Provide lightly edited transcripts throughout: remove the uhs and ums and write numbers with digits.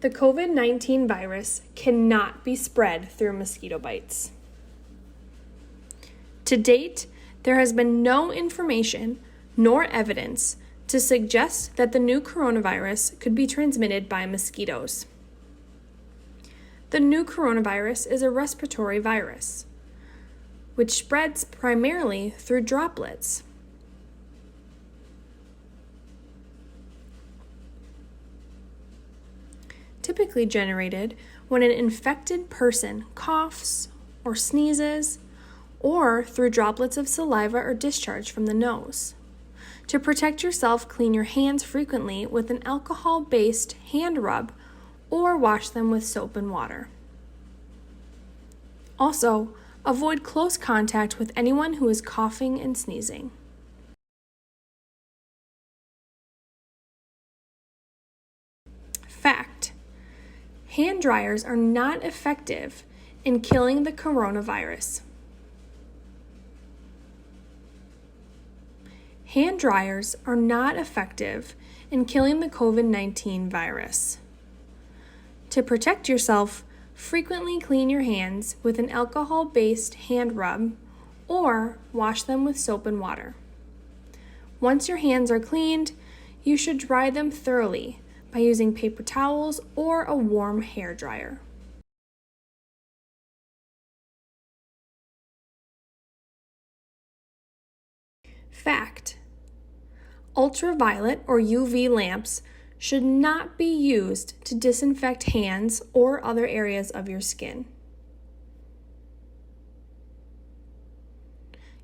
The COVID-19 virus cannot be spread through mosquito bites. To date, there has been no information nor evidence to suggest that the new coronavirus could be transmitted by mosquitoes. The new coronavirus is a respiratory virus, which spreads primarily through droplets. Typically generated when an infected person coughs or sneezes, or through droplets of saliva or discharge from the nose. To protect yourself, clean your hands frequently with an alcohol-based hand rub or wash them with soap and water. Also, avoid close contact with anyone who is coughing and sneezing. Fact: hand dryers are not effective in killing the coronavirus. Hand dryers are not effective in killing the COVID-19 virus. To protect yourself, frequently clean your hands with an alcohol-based hand rub or wash them with soap and water. Once your hands are cleaned, you should dry them thoroughly by using paper towels or a warm hair dryer. Fact: ultraviolet or UV lamps should not be used to disinfect hands or other areas of your skin.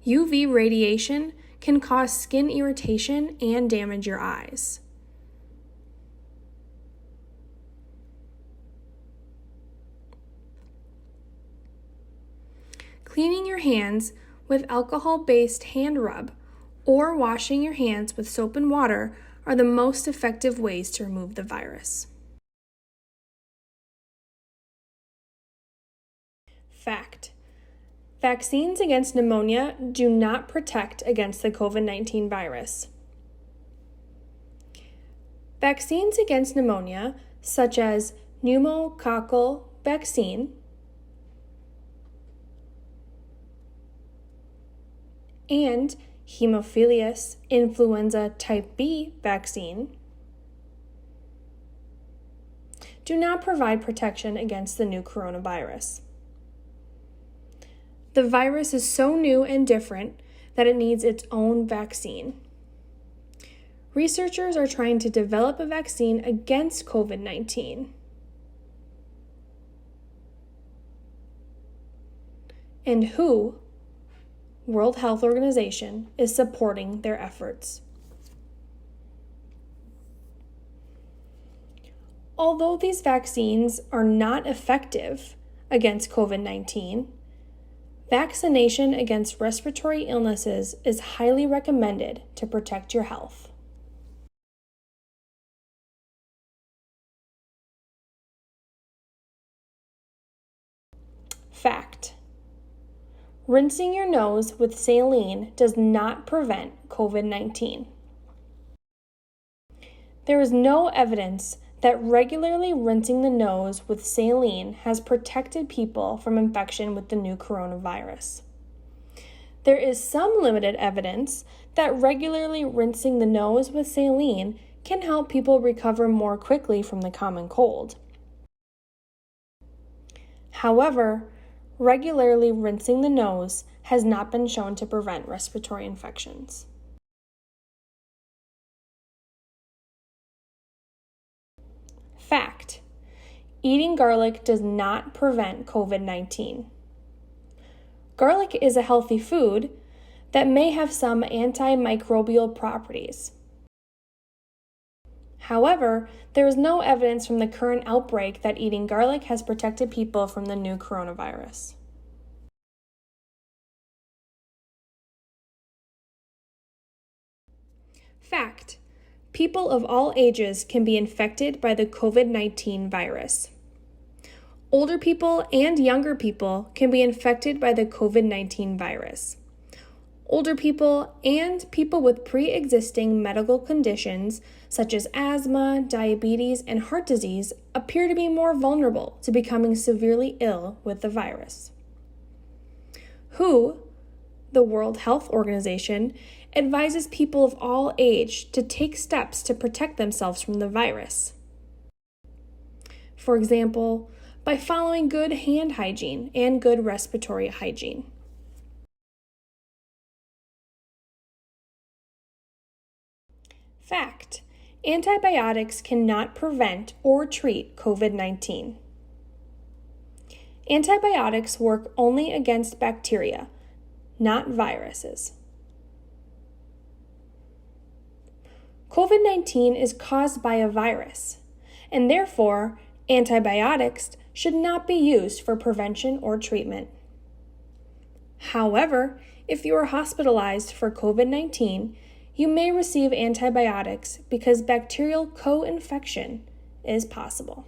UV radiation can cause skin irritation and damage your eyes. Cleaning your hands with alcohol-based hand rub or washing your hands with soap and water are the most effective ways to remove the virus. Fact: vaccines against pneumonia do not protect against the COVID-19 virus. Vaccines against pneumonia, such as pneumococcal vaccine and Haemophilus influenza type B vaccine, do not provide protection against the new coronavirus. The virus is so new and different that it needs its own vaccine. Researchers are trying to develop a vaccine against COVID-19. And WHO, World Health Organization, is supporting their efforts. Although these vaccines are not effective against COVID-19, vaccination against respiratory illnesses is highly recommended to protect your health. Fact: rinsing your nose with saline does not prevent COVID-19. There is no evidence that regularly rinsing the nose with saline has protected people from infection with the new coronavirus. There is some limited evidence that regularly rinsing the nose with saline can help people recover more quickly from the common cold. However, regularly rinsing the nose has not been shown to prevent respiratory infections. Fact: eating garlic does not prevent COVID-19. Garlic is a healthy food that may have some antimicrobial properties. However, there is no evidence from the current outbreak that eating garlic has protected people from the new coronavirus. Fact: people of all ages can be infected by the COVID-19 virus. Older people and younger people can be infected by the COVID-19 virus. Older people and people with pre-existing medical conditions such as asthma, diabetes, and heart disease appear to be more vulnerable to becoming severely ill with the virus. WHO, the World Health Organization, advises people of all age to take steps to protect themselves from the virus. For example, by following good hand hygiene and good respiratory hygiene. Fact: antibiotics cannot prevent or treat COVID-19. Antibiotics work only against bacteria, not viruses. COVID-19 is caused by a virus, and therefore, antibiotics should not be used for prevention or treatment. However, if you are hospitalized for COVID-19, you may receive antibiotics because bacterial co-infection is possible.